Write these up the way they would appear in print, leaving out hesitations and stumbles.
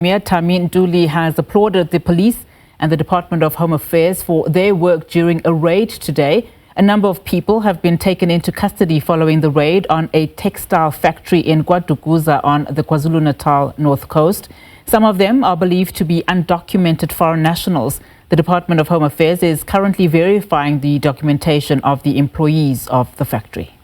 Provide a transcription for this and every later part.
Premier Thami Ntuli has applauded the police and the Department of Home Affairs for their work during a raid today. A number of people have been taken into custody following the raid on a textile factory in KwaDukuza on the KwaZulu-Natal North Coast. Some of them are believed to be undocumented foreign nationals. The Department of Home Affairs is currently verifying the documentation of the employees of the factory.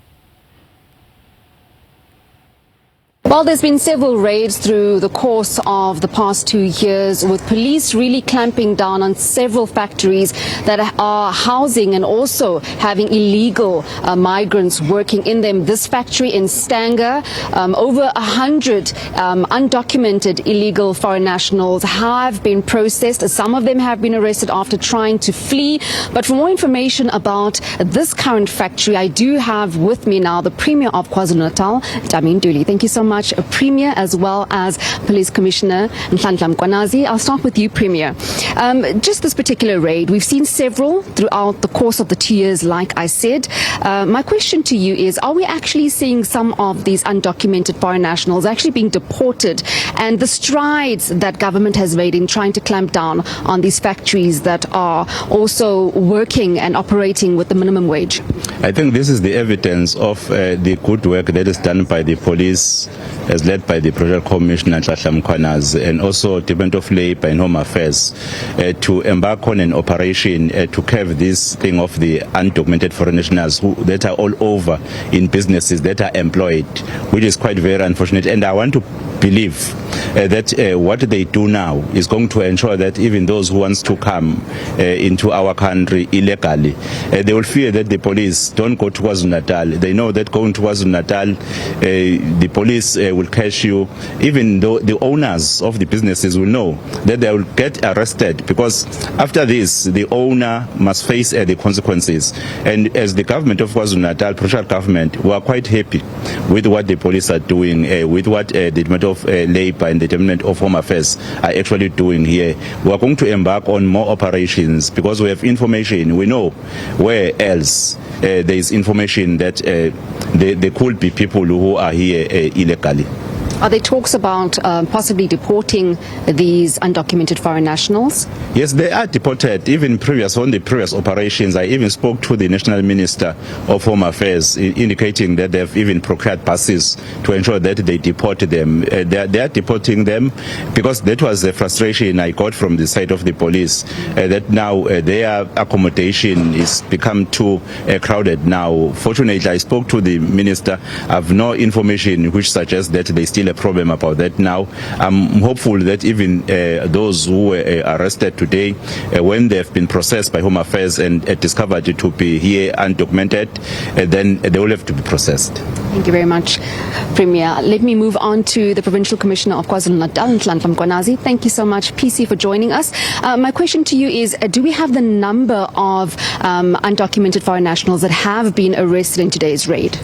Well, there's been several raids through the course of the past 2 years, with police really clamping down on several factories that are housing and also having illegal migrants working in them. This factory in Stanger, over 100 undocumented illegal foreign nationals have been processed. Some of them have been arrested after trying to flee. But for more information about this current factory, I do have with me now the Premier of KwaZulu-Natal, Thami Ntuli. Thank you so much. A Premier as well as Police Commissioner Nhlanhla. I'll start with you, Premier. Just this particular raid, we've seen several throughout the course of the 2 years, like I said. My question to you is, are we actually seeing some of these undocumented foreign nationals actually being deported, and the strides that government has made in trying to clamp down on these factories that are also working and operating with the minimum wage? I think this is the evidence of the good work that is done by the police, as led by the Provincial Commissioner Nhlanhla, and also Department of Labour and Home Affairs, to embark on an operation to curb this thing of the undocumented foreign nationals that are all over in businesses that are employed, which is quite very unfortunate. And I want to believe that what they do now is going to ensure that even those who want to come into our country illegally, they will fear that the police don't go to KwaZulu-Natal. They know that going to KwaZulu-Natal, the police will catch you. Even though the owners of the businesses will know that they will get arrested, because after this, the owner must face the consequences. And as the government of KwaZulu-Natal, provincial government, we are quite happy with what the police are doing, with what the Department of Labour and the Department of Home Affairs are actually doing here. We are going to embark on more operations because we have information. We know where else there is information that there could be people who are here illegally. Are there talks about possibly deporting these undocumented foreign nationals? Yes, they are deported. Even on the previous operations, I even spoke to the National Minister of Home Affairs, indicating that they have even procured buses to ensure that they deport them. They are deporting them because that was the frustration I got from the side of the police, that now their accommodation is become too crowded now. Fortunately, I spoke to the Minister. I have no information which suggests that they still a problem about that now. I'm hopeful that even those who were arrested today, when they have been processed by Home Affairs and discovered to be here undocumented, then they will have to be processed. Thank you very much, Premier. Let me move on to the Provincial Commissioner of KwaZulu-Natal, Nhlanhla. Thank you so much, PC, for joining us. My question to you is, do we have the number of undocumented foreign nationals that have been arrested in today's raid?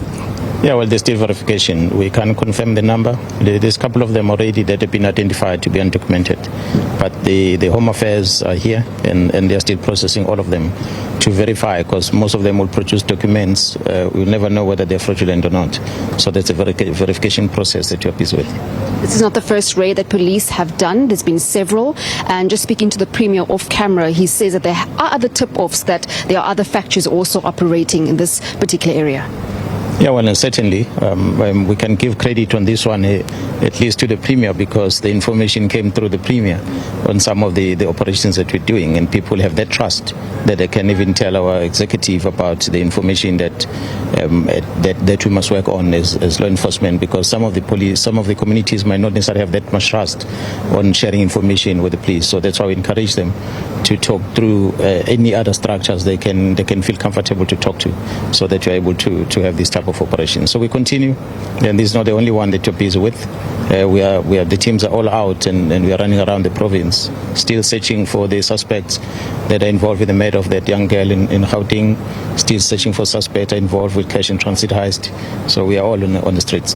Yeah, well, there's still verification. We can't confirm the number. There's a couple of them already that have been identified to be undocumented. But the Home Affairs are here, and they're still processing all of them to verify, because most of them will produce documents. We'll never know whether they're fraudulent or not. So that's a verification process that you're busy with. This is not the first raid that police have done. There's been several. And just speaking to the Premier off camera, he says that there are other tip-offs, that there are other factories also operating in this particular area. Yeah, well, and certainly we can give credit on this one, at least to the Premier, because the information came through the Premier on some of the operations that we're doing, and people have that trust that they can even tell our executive about the information that we must work on as law enforcement, because some of the communities might not necessarily have that much trust on sharing information with the police. So that's why we encourage them to talk through any other structures they can feel comfortable to talk to, so that you're able to have this type of operation. So we continue, and this is not the only one that you're busy with. The teams are all out, and we are running around the province, still searching for the suspects that are involved with the murder of that young girl in Gauteng, still searching for suspects involved with cash and transit heist. So we are all on the streets.